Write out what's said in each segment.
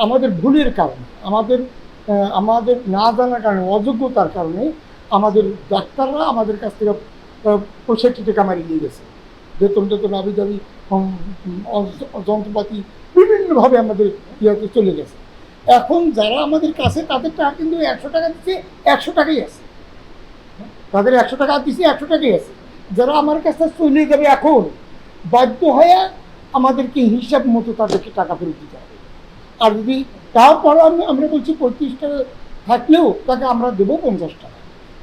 আমাদের ভুলের কারণে, আমাদের না জানার কারণে, অযোগ্যতার কারণে আমাদের ডাক্তাররা আমাদের কাছ থেকে 65 টাকা মারিয়ে দিয়ে গেছে। বেতন টেতন আবি দাবি যন্ত্রপাতি বিভিন্নভাবে আমাদের ইয়াতে চলে গেছে। এখন যারা আমাদের কাছে তাদের টাকা কিন্তু 100 টাকা দিচ্ছে, 100 টাকাই আছে, তাদের 100 টাকা দিচ্ছে, 100 টাকাই আছে। যারা আমার কাছে চলে যাবে এখন বাধ্য হয়ে আমাদেরকে হিসাব মতো তাদেরকে টাকা ফেরত দিতে হবে। আর যদি তারপর আমরা বলছি 35 টাকা থাকলেও তাকে আমরা দেবো 50 টাকা।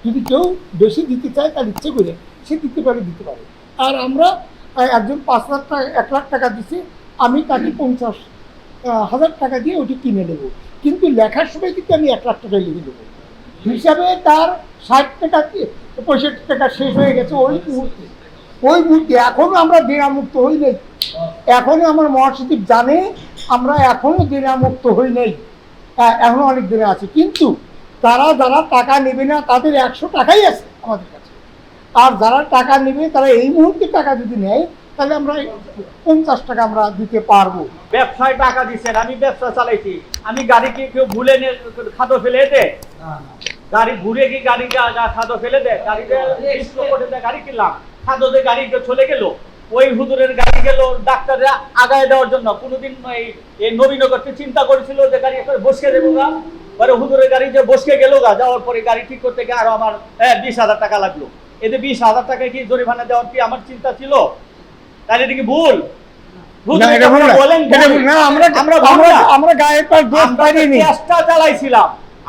যদি কেউ বেশি দিতে চায় তার ইচ্ছে করে সে দিতে পারে। আর আমরা একজন 5 লাখ টাকা 1 লাখ টাকা দিচ্ছি, আমি তাকে 50,000 টাকা দিয়ে ওটি কিনে নেবো, কিন্তু লেখার সময় কিন্তু আমি 1 লাখ টাকায় লিখে দেবো। হিসাবে তার 60 টাকা 65 টাকা শেষ হয়ে গেছে ওই মুহূর্তে। এখনও আমরা দেনামুক্ত হই নাই, এখনও আমার মহাসচিব জানে আমরা এখনও দেনামুক্ত হই নাই, এখনও অনেক দিনে আছে। কিন্তু যারা টাকা নেবে না তাদের 100 টাকাই আছে আমাদের কাছে। আর যারা টাকা নেবে তারা এই মুহূর্তে টাকা যদি নেয় তাহলে আমরা 50 টাকা আমরা দিতে পারবো। ব্যবসায় টাকা দিচ্ছেন, আমি ব্যবসা চালাইছি, আমি গাড়ি কি কেউ ভুলে খাদ্য ফেলে দে? গাড়ি ঘুরে কি গাড়ি খাদ্য ফেলে দেয়? গাড়িতে 20 লক্ষ টাকা গাড়ি কিনলাম, খাদ্য দিয়ে গাড়ি চলে গেল, ওই হুজুরের গাড়ি গেল ডাক্তাররা আগায় দেওয়ার জন্য। কোনোদিন এই নবীনগরকে চিন্তা করেছিল যে গাড়ি একটা বসকে দেবো গা, পরে হুজুরের গাড়ি যে বসকে গেল গা, যাওয়ার পরে গাড়ি ঠিক করতে গিয়ে আরো আমার 20,000 টাকা লাগলো। এতে 20,000 টাকায় কি জরিমানা দেওয়ার কি আমার চিন্তা ছিল? তাহলে এটা কি ভুল?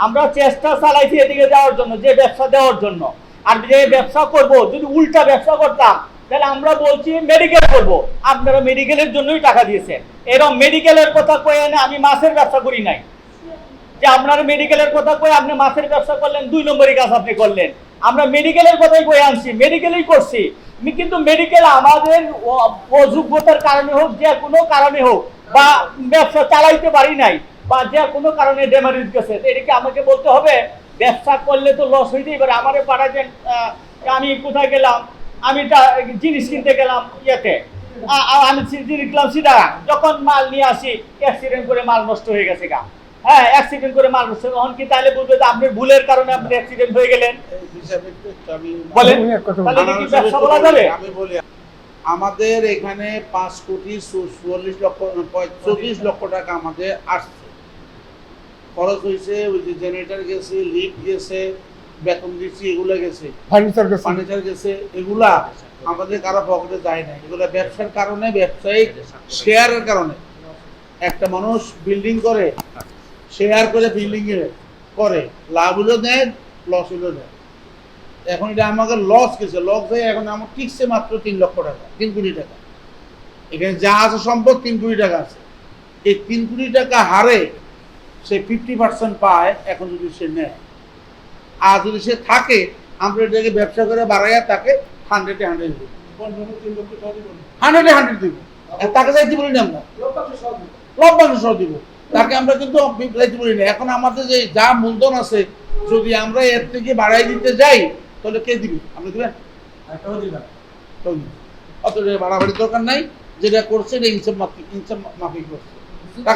আমরা চেষ্টা চালাইছি এদিকে যাওয়ার জন্য, যে ব্যবসা দেওয়ার জন্য। আর যে ব্যবসা করব, যদি উল্টা ব্যবসা করতাম তাহলে আমরা বলছি মেডিকেল করব, আপনারা মেডিকেলের জন্যই টাকা দিয়েছেন। এরকম মেডিকেলের কথা কয়ে না আমি মাছের ব্যবসা করি নাই, যে আপনারা মেডিকেলের কথা কয়ে আপনি মাছের ব্যবসা করলেন, 2 নম্বরই কাজ আপনি করলেন। আমরা মেডিকেলের কথাই কয়ে আনছি, মেডিকেলই করছি। কিন্তু মেডিকেল আমাদের অযোগ্যতার কারণে হোক, যে কোনো কারণে হোক, বা ব্যবসা চালাইতে পারি নাই, বা যে কোনো কারণে ড্যামেজ গেছে, এটাকে আমাকে বলতে হবে? ব্যবসা করলে তো লস হইতেই পারে। আমারে পাঠাচ্ছেন, আমি কোথায় গেলাম, আমি জিনিস কিনতে গেলাম ইয়েতে, আমি জিনিস কিনলাম সিধা, যখন মাল নিয়ে আসি অ্যাক্সিডেন্ট করে মাল নষ্ট হয়ে গেছে গা। হ্যাঁ, অ্যাক্সিডেন্ট করে মাল নষ্ট, তখন কি তাহলে বলবে যে আপনার ভুলের কারণে আপনি অ্যাক্সিডেন্ট হয়ে গেলেন? বলেন, তাহলে কি ব্যবসা বলা যাবে? আমি বলি, আমাদের এখানে 5,44 লক্ষ টাকা আমাদের আসছে, খরচ হয়েছে। ওই যে জেনারেটর গেছে, লিফট গেছে, বেতন দিচ্ছি, এগুলো গেছে, ফার্নিচার গেছে, এগুলা আমাদের কারো পকেটে যায় না। এগুলো ব্যবসার কারণে, ব্যবসায়িক শেয়ারের কারণে। একটা মানুষ বিল্ডিং করে, শেয়ার করে বিল্ডিং করে, লাভ হলেও দেয়, লস হলেও দেয়। এখন এটা আমাকে লস গেছে, লস হয়ে এখন আমার টিকছে মাত্র 3 লক্ষ টাকা, 3 কোটি টাকা। এখানে যা আছে সম্পদ 3 কোটি টাকা আছে। এই 3 কোটি টাকা হারে সে 50% পায় এখন যদি সে নেয়। আর যদি সে থাকে, আমরা এটাকে ব্যবসা করে বাড়াইয়া তাকে 100-এ 100 দিব, 100-এ 100 দিব। তাকে যাইতে বলি না, আমরা লভ্যাংশ সহ দিব তাকে, আমরা কিন্তু যাইতে বলি না। এখন আমাদের যে যা মূলধন আছে, যদি আমরা এর থেকে বাড়াই দিতে যাই তাহলে কে দিবে? আপনি দিবেন? অত বাড়াবাড়ির দরকার নাই, যেটা করছে এটা ইনসাফ মাফিক করছে।